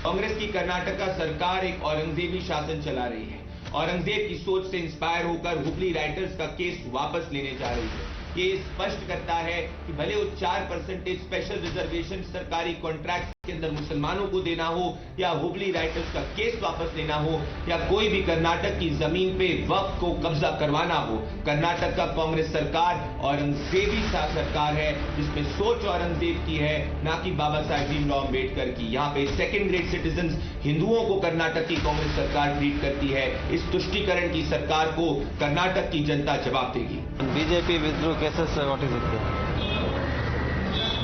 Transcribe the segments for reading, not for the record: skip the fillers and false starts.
कांग्रेस की कर्नाटका सरकार एक औरंगजेबी शासन चला रही है। औरंगजेब की सोच से इंस्पायर होकर हुबली राइटर्स का केस वापस लेने जा रही है। ये स्पष्ट करता है कि भले वो 4% स्पेशल रिजर्वेशन सरकारी कॉन्ट्रैक्ट के अंदर मुसलमानों को देना हो, या हुबली राइटर्स का केस वापस लेना हो, या कोई भी कर्नाटक की जमीन पे वक्फ को कब्जा करवाना हो, कर्नाटक का कांग्रेस सरकार औरंगजेबी सरकार है, जिसमें सोच औरंगजेब की है, ना कि बाबा साहेब भीमराव अम्बेडकर की। यहाँ पे सेकेंड ग्रेड सिटीजन हिंदुओं को कर्नाटक की कांग्रेस सरकार ट्रीट करती है। इस तुष्टीकरण की सरकार को कर्नाटक की जनता जवाब देगी। BJP withdrew cases, what is it?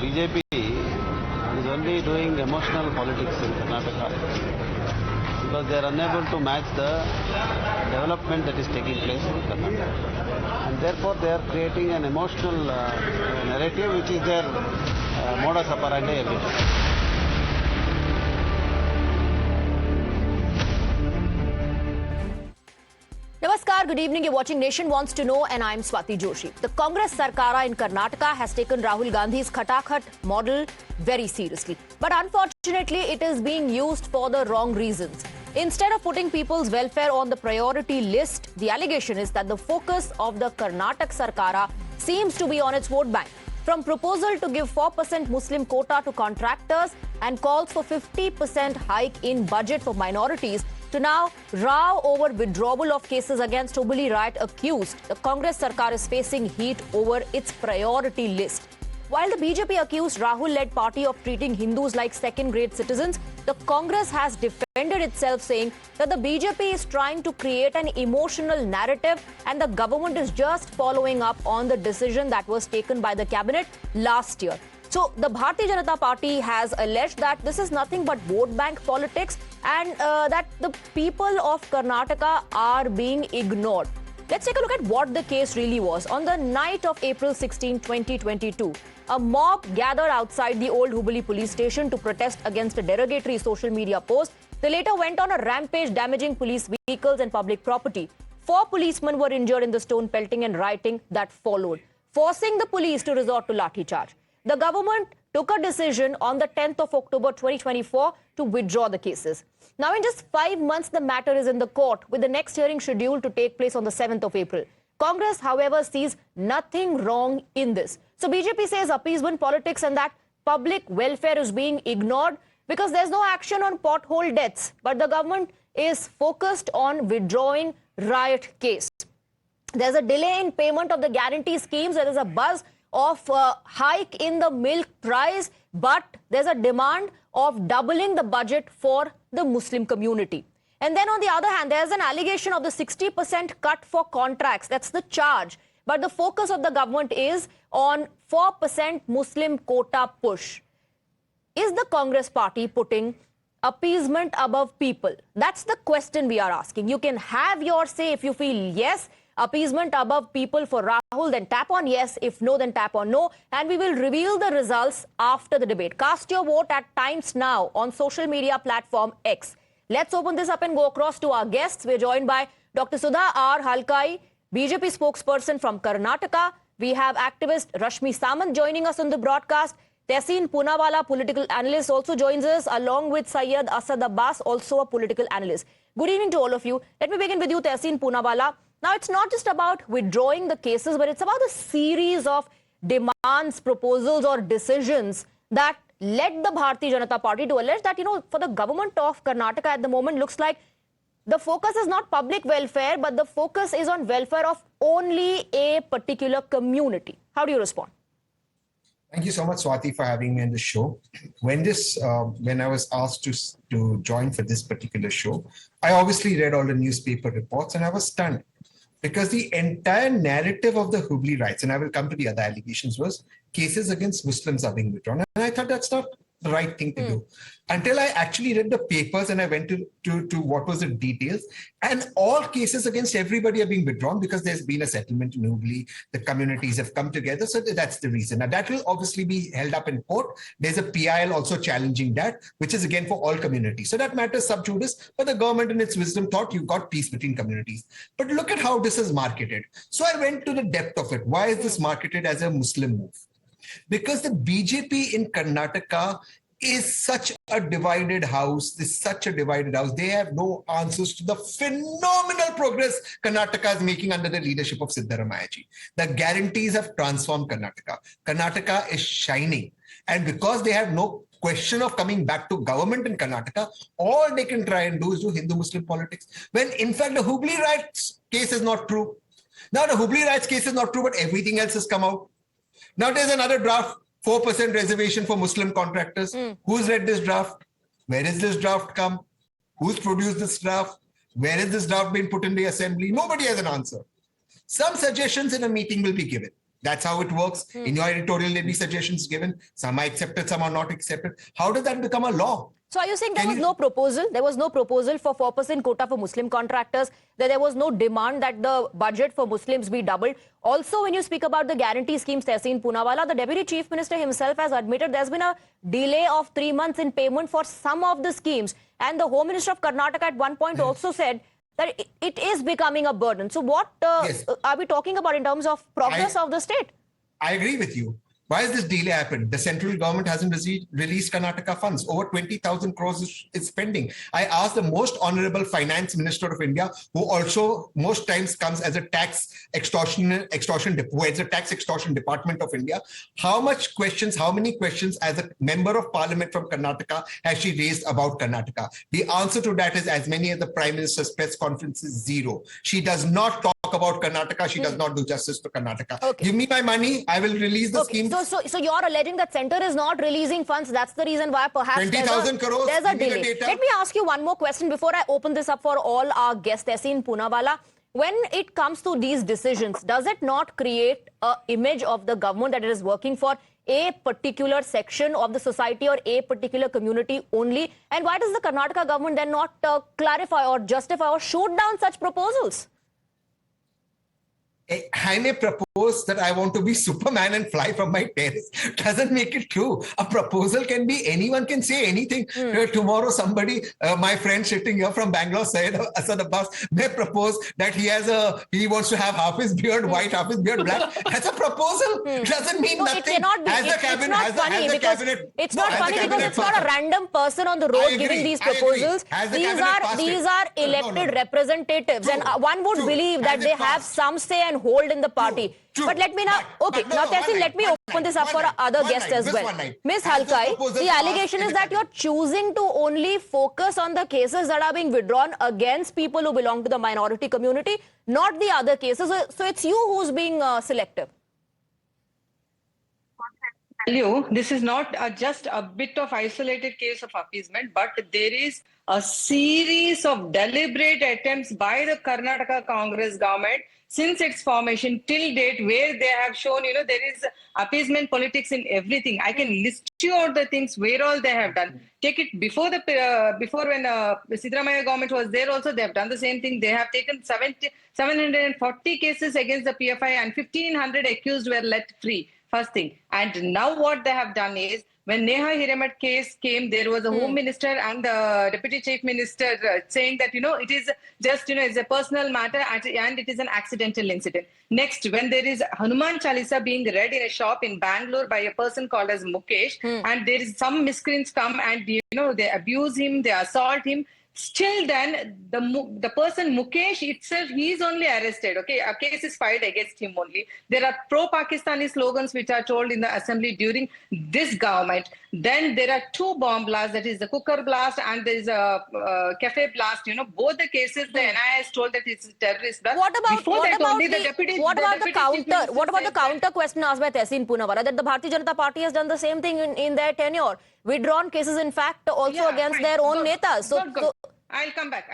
BJP is only doing emotional politics in Karnataka because they are unable to match the development that is taking place in Karnataka, and therefore they are creating an emotional narrative which is their modus operandi every time. Namaskar, good evening. You're watching Nation Wants to Know and I'm Swati Joshi. The Congress Sarkara in Karnataka has taken Rahul Gandhi's Khatakhat model very seriously. But unfortunately, it is being used for the wrong reasons. Instead of putting people's welfare on the priority list, the allegation is that the focus of the Karnataka Sarkara seems to be on its vote bank. From proposal to give 4% Muslim quota to contractors and calls for 50% hike in budget for minorities, to now row over withdrawal of cases against Hubbali Riot accused, the Congress Sarkar is facing heat over its priority list. While the BJP accused Rahul-led party of treating Hindus like second-grade citizens, the Congress has defended itself, saying that the BJP is trying to create an emotional narrative and the government is just following up on the decision that was taken by the cabinet last year. So the Bharatiya Janata Party has alleged that this is nothing but vote bank politics and that the people of Karnataka are being ignored. Let's take a look at what the case really was. On the night of April 16, 2022, a mob gathered outside the Old Hubballi police station to protest against a derogatory social media post. They later went on a rampage, damaging police vehicles and public property. 4 policemen were injured in the stone pelting and rioting that followed, forcing the police to resort to lathi charge. The government took a decision on the 10th of October 2024 to withdraw the cases. Now, in just 5 months, the matter is in the court, with the next hearing scheduled to take place on the 7th of April. Congress, however, sees nothing wrong in this. So BJP says appeasement politics and that public welfare is being ignored because there's no action on pothole deaths. But the government is focused on withdrawing riot case. There's a delay in payment of the guarantee schemes. There is a buzz of hike in the milk price, but there's a demand of doubling the budget for the Muslim community. And then on the other hand, there's an allegation of the 60% cut for contracts. That's the charge. But the focus of the government is on 4% Muslim quota push. Is the Congress party putting appeasement above people? That's the question we are asking. You can have your say. If you feel yes, appeasement above people for Rahul, then tap on yes. If no, then tap on no. And we will reveal the results after the debate. Cast your vote at Times Now on social media platform X. Let's open this up and go across to our guests. We're joined by Dr. Sudha R. Halkai, BJP spokesperson from Karnataka. We have activist Rashmi Samant joining us on the broadcast. Tehseen Poonawalla, political analyst, also joins us, along with Syed Asad Abbas, also a political analyst. Good evening to all of you. Let me begin with you, Tehseen Poonawalla. Now, it's not just about withdrawing the cases, but it's about a series of demands, proposals or decisions that led the Bharatiya Janata Party to allege that, for the government of Karnataka at the moment, looks like the focus is not public welfare, but the focus is on welfare of only a particular community. How do you respond? Thank you so much, Swati, for having me on the show. When I was asked to join for this particular show, I obviously read all the newspaper reports and I was stunned because the entire narrative of the Hubbli riots, and I will come to the other allegations, was cases against Muslims are being withdrawn. And I thought that's not the right thing to do. Until I actually read the papers and I went to what was the details, and all cases against everybody are being withdrawn because there's been a settlement in Hubli, the communities have come together, so that's the reason. Now that will obviously be held up in court. There's a PIL also challenging that, which is again for all communities. So that matters sub judice, but the government in its wisdom thought you've got peace between communities. But look at how this is marketed. So I went to the depth of it. Why is this marketed as a Muslim move? Because the BJP in Karnataka is such a divided house. They have no answers to the phenomenal progress Karnataka is making under the leadership of Siddaramaiah ji. The guarantees have transformed Karnataka. Karnataka is shining. And because they have no question of coming back to government in Karnataka, all they can try and do is do Hindu-Muslim politics. When in fact the Hubli riots case is not true. Now the Hubli riots case is not true, but everything else has come out. Now there's another draft. 4% reservation for Muslim contractors. Who's read this draft? Where is this draft come? Who's produced this draft? Where is this draft been put in the assembly? Nobody has an answer. Some suggestions in a meeting will be given. That's how it works. In your editorial, there'll be suggestions given. Some are accepted, some are not accepted. How does that become a law? So are you saying there was no proposal? There was no proposal for 4% quota for Muslim contractors. There was no demand that the budget for Muslims be doubled. Also, when you speak about the guarantee schemes, Tehseen Poonawalla, the Deputy Chief Minister himself has admitted there's been a delay of 3 months in payment for some of the schemes. And the Home Minister of Karnataka at one point also said that it is becoming a burden. So what are we talking about in terms of progress of the state? I agree with you. Why has this delay happened? The central government hasn't released Karnataka funds. Over 20,000 crores is spending. I asked the most honorable finance minister of India, who also most times comes as a tax extortion department of India, how many questions as a member of parliament from Karnataka has she raised about Karnataka? The answer to that is as many as the prime minister's press conferences, zero. She does not talk about Karnataka. She does not do justice to Karnataka. Okay. Give me my money. I will release the scheme. So you're alleging that center is not releasing funds. That's the reason why perhaps 20,000 crores. There's a delay. Let me ask you one more question before I open this up for all our guests. Tehseen Poonawalla, when it comes to these decisions, does it not create an image of the government that it is working for a particular section of the society or a particular community only? And why does the Karnataka government then not clarify or justify or shoot down such proposals? I may propose that I want to be Superman and fly from my terrace. Doesn't make it true. A proposal can be, anyone can say anything. Tomorrow somebody, my friend sitting here from Bangalore, Syed Asad Abbas, may propose that he wants to have half his beard white, half his beard black. That's a proposal. It doesn't mean nothing. It cannot be. It's not funny because it's not a random person on the road giving these proposals. These are elected representatives, and one would believe that they have some say and hold in the party. But let me now, Tehseen, let me open this up for other guests as well. Ms. Halkai, the allegation is that you're choosing to only focus on the cases that are being withdrawn against people who belong to the minority community, not the other cases. So it's you who's being selective. This is not just a bit of isolated case of appeasement, but there is a series of deliberate attempts by the Karnataka Congress government since its formation till date, where they have shown, there is appeasement politics in everything. I can list you out the things where all they have done. Take it before when Siddaramaiah government was there also, they have done the same thing. They have taken 740 cases against the PFI and 1,500 accused were let free. First thing. And now what they have done is, when Neha Hiremat case came, there was a Home Minister and the Deputy Chief Minister saying that, it is just, it's a personal matter and it is an accidental incident. Next, when there is Hanuman Chalisa being read in a shop in Bangalore by a person called as Mukesh, and there is some miscreants come and, they abuse him, they assault him. Still then, the person Mukesh itself, he is only arrested. Okay, a case is filed against him only. There are pro-Pakistani slogans which are told in the assembly during this government. Then there are two bomb blasts, that is the cooker blast and there is a cafe blast. Both the cases, the NIS told that it's a terrorist blast. What about the counter question asked by Tehseen Poonawalla that the Bharatiya Janata Party has done the same thing in their tenure? Withdrawn cases, in fact, also against their own netas. So I'll come back.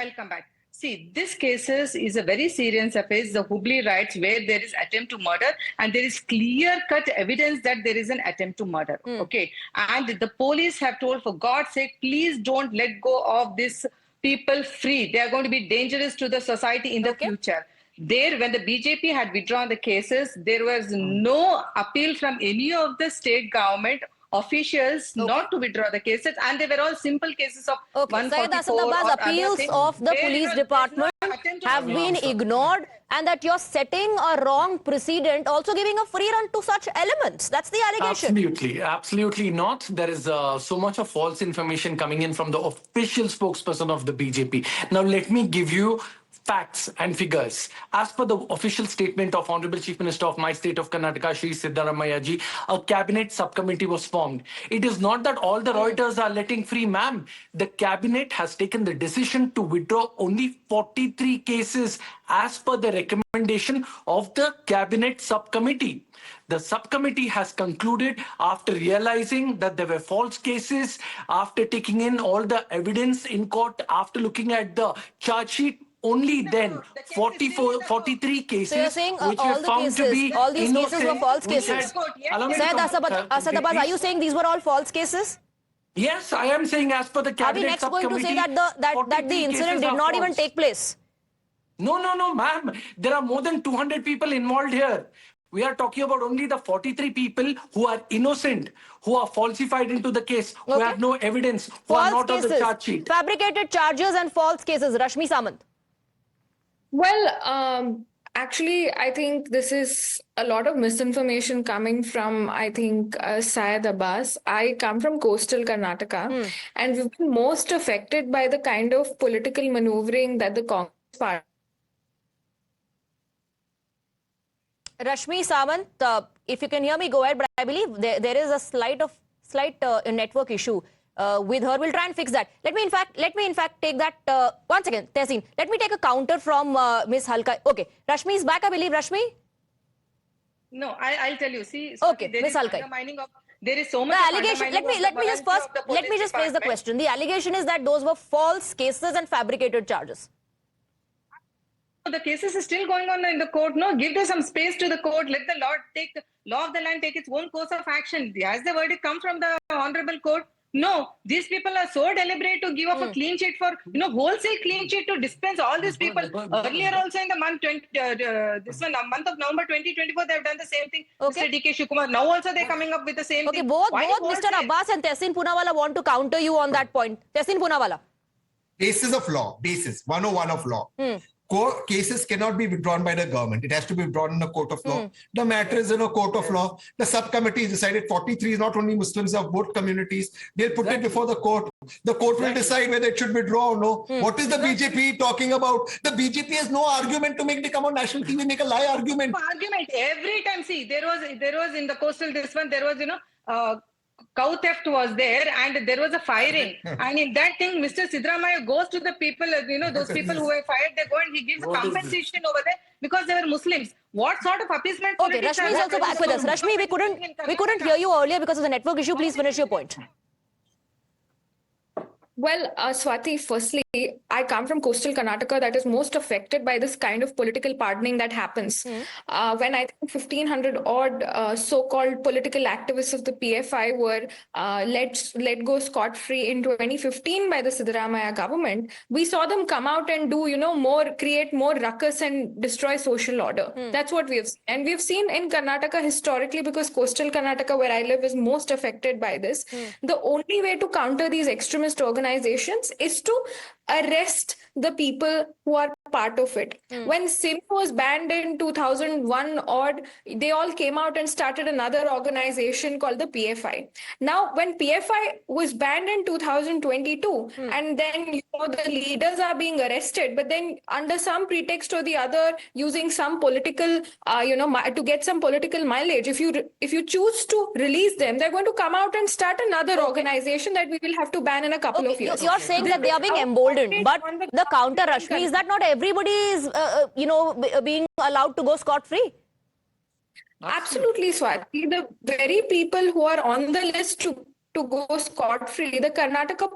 See, this cases is a very serious offense, the Hubli riots, where there is attempt to murder and there is clear-cut evidence that there is an attempt to murder. Okay, and the police have told, for God's sake, please don't let go of these people free. They are going to be dangerous to the society in the future. There, when the BJP had withdrawn the cases, there was no appeal from any of the state government officials not to withdraw the cases, and they were all simple cases of Okay, Syed 144 Asad Abbas, or other appeals things. of the There police is no department attempt to have been ignored, and that you're setting a wrong precedent, also giving a free run to such elements. That's the allegation. Absolutely, absolutely not. There is so much of false information coming in from the official spokesperson of the BJP. Now, let me give you facts and figures. As per the official statement of Honorable Chief Minister of my state of Karnataka, Shri Siddaramaiah ji, a cabinet subcommittee was formed. It is not that all the Reuters are letting free, ma'am. The cabinet has taken the decision to withdraw only 43 cases as per the recommendation of the cabinet subcommittee. The subcommittee has concluded, after realizing that there were false cases, after taking in all the evidence in court, after looking at the charge sheet, only then 43 cases So you're saying which all were the found to cases, be all these cases innocent, were false which cases. Allow me to Syed Asad Abbas, are you saying these were all false cases? Yes, I am saying as per the Are we cabinet next going to say subcommittee, that the incident did not even take place? No, ma'am. There are more than 200 people involved here. We are talking about only the 43 people who are innocent, who are falsified into the case, who have no evidence, who are not on the charge sheet. Fabricated charges and false cases. Rashmi Samant. Well, actually, I think this is a lot of misinformation coming from, I think, Syed Abbas. I come from coastal Karnataka, and we've been most affected by the kind of political maneuvering that the Congress party. Rashmi Samant, if you can hear me, go ahead. But I believe there is a slight network issue with her. We'll try and fix that. Let me in fact take that once again. Tehseen, let me take a counter from Miss Halka. Okay, Rashmi is back, I believe. Rashmi. No, I'll tell you. See, okay, there Miss is Halkai. undermining of. There is so much. The allegation. Let me just phrase the question. The allegation is that those were false cases and fabricated charges. The cases is still going on in the court. No, give them some space to the court. Let the law of the land take its own course of action. Has the verdict come from the honorable court? No, these people are so deliberate to give up a clean sheet for, wholesale clean sheet to dispense all these people. Earlier also in the month, month of November 2024, they have done the same thing. Okay. Mr. D.K. Shikumar. Now also they're coming up with the same thing. Both Mr. Abbas and Tehseen Poonawalla want to counter you on that point. Tehseen Poonawalla. Basis of law, basis 101 of law. Cases cannot be withdrawn by the government. It has to be withdrawn in a court of law. The matter is in a court of law. The subcommittee decided 43 is not only Muslims of both communities. They'll put it before the court. The court will decide whether it should withdraw or no. What is the BJP talking about? The BJP has no argument to make. They come on national TV, make a lie argument. Every time. See, there was in the coastal there was cow theft was there and there was a firing. And in that thing, Mr. Siddaramaiah goes to the people, those people who were fired, they go and he gives a compensation over there because they were Muslims. What sort of appeasement? Okay, Rashmi is also back with us. Rashmi, we couldn't hear you earlier because of the network issue. Please finish your point. Well, Swati, firstly, I come from coastal Karnataka that is most affected by this kind of political pardoning that happens. When I think 1,500 odd so-called political activists of the PFI were let go scot-free in 2015 by the Siddaramaiah government, we saw them come out and do, create more ruckus and destroy social order. That's what we have seen. And we've seen in Karnataka historically, because coastal Karnataka, where I live, is most affected by this. The only way to counter these extremist organizations is to arrest the people who are part of it. When SIM was banned in 2001 odd, they all came out and started another organization called the PFI. Now, when PFI was banned in 2022, and then the leaders are being arrested, but then under some pretext or the other, using some political, to get some political mileage, if you choose to release them, they're going to come out and start another organization that we will have to ban in a couple of years. You're saying that they are being emboldened, but the counter, Rashmi, is that not everybody is, being allowed to go scot-free? Absolutely, Swati. The very people who are on the list to go scot-free, the Karnataka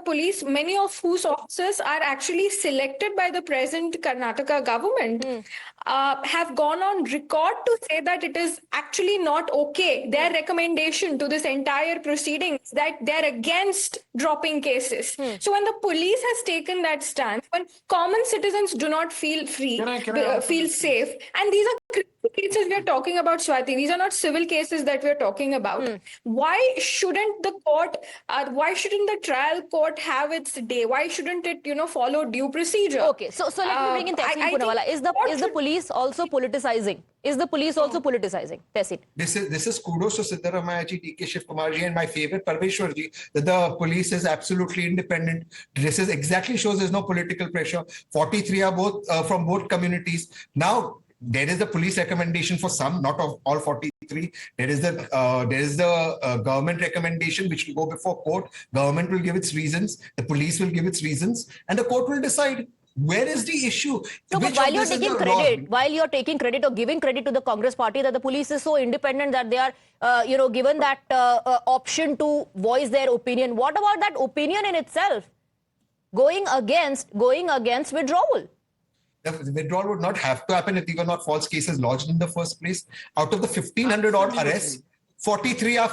police, many of whose officers are actually selected by the present Karnataka government, have gone on record to say that it is actually not okay. Their recommendation to this entire proceeding is that they're against dropping cases. So when the police has taken that stance, when common citizens do not feel free, feel safe, and these are critical cases we are talking about, Swati. These are not civil cases that we are talking about. Why shouldn't the court, why shouldn't the trial court have its day? Why shouldn't it, follow due procedure? Okay, so let me bring in Tehseen Poonawalla. Is the police also politicizing? Is the police also politicizing? Tehseen. This is kudos to Siddaramaiah ji, DK Shiv Kumar ji, and my favorite Parmeshwar ji, that the police is absolutely independent. This is exactly shows there's no political pressure. 43 are both from both communities. Now there is a police recommendation for some, not of all 43. There is the government recommendation which will go before court. Government will give its reasons. The police will give its reasons, and the court will decide. Where is the issue? No, but while you're taking credit or giving credit to the Congress party that the police is so independent that they are, given that option to voice their opinion. What about that opinion in itself? Going against withdrawal. The withdrawal would not have to happen if these were not false cases lodged in the first place. Out of the 1,500 odd arrests, 43 are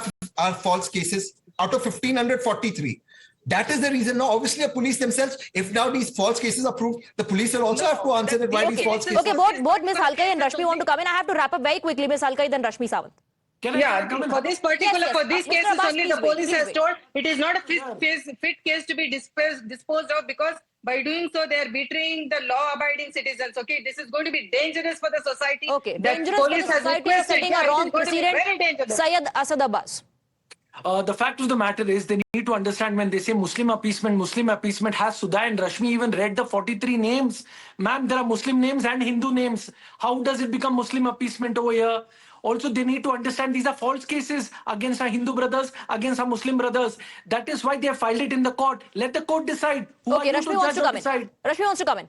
false cases. Out of 1,500, 43. That is the reason. Now, obviously, the police themselves, if now these false cases are proved, the police will also have to answer that why these false cases. Okay, both Ms. Halkai and Rashmi want to come in. I have to wrap up very quickly. Ms. Halkai, then Rashmi Sawant. For this particular, Yes, for these Mr. cases Abbas, only please the police wait, has please told it is not a fit case to be disposed of, because by doing so they are betraying the law-abiding citizens. Okay, this is going to be dangerous for the society. Okay, dangerous for the society is setting a wrong precedent. Syed Asad Abbas. The fact of the matter is they need to understand when they say Muslim appeasement, has Sudha and Rashmi even read the 43 names? Ma'am, there are Muslim names and Hindu names. How does it become Muslim appeasement over here? Also, they need to understand these are false cases against our Hindu brothers, against our Muslim brothers. That is why they have filed it in the court. Let the court decide. Okay, Rashmi wants to come in. Rashmi wants to come in.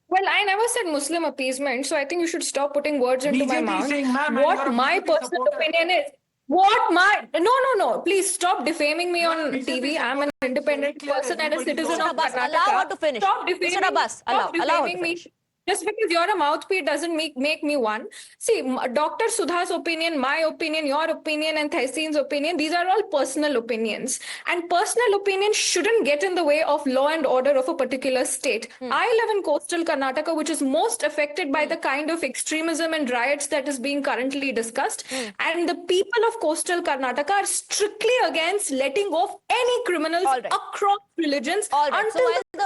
Well, I never said Muslim appeasement, so I think you should stop putting words into my mouth. Saying, what my personal opinion is. No. Please stop defaming me on TV. I'm an independent person and a citizen of Karnataka. Allow her to finish. Stop defaming, Mr. Abbas, allow her to finish. Just because you're a mouthpiece doesn't make me one. See, Dr. Sudha's opinion, my opinion, your opinion, and Tehseen's opinion, these are all personal opinions. And personal opinions shouldn't get in the way of law and order of a particular state. I live in coastal Karnataka, which is most affected by the kind of extremism and riots that is being currently discussed. And the people of coastal Karnataka are strictly against letting off any criminals across religions. All right. So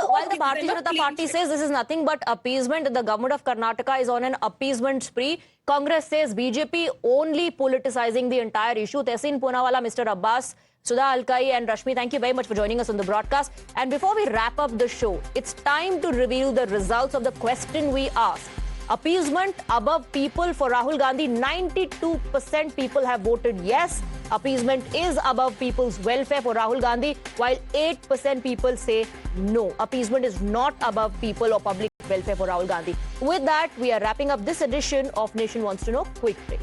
while the Bharatiya Janata Party says this is nothing but appeasement, the government of Karnataka is on an appeasement spree. Congress says BJP only politicizing the entire issue. Tehseen Poonawalla, Mr. Abbas, Sudha Alkai and Rashmi, thank you very much for joining us on the broadcast. And before we wrap up the show, it's time to reveal the results of the question we asked. Appeasement above people for Rahul Gandhi. 92% people have voted yes. Appeasement is above people's welfare for Rahul Gandhi, while 8% people say no. Appeasement is not above people or public welfare for Rahul Gandhi. With that, we are wrapping up this edition of Nation Wants to Know. Quick break.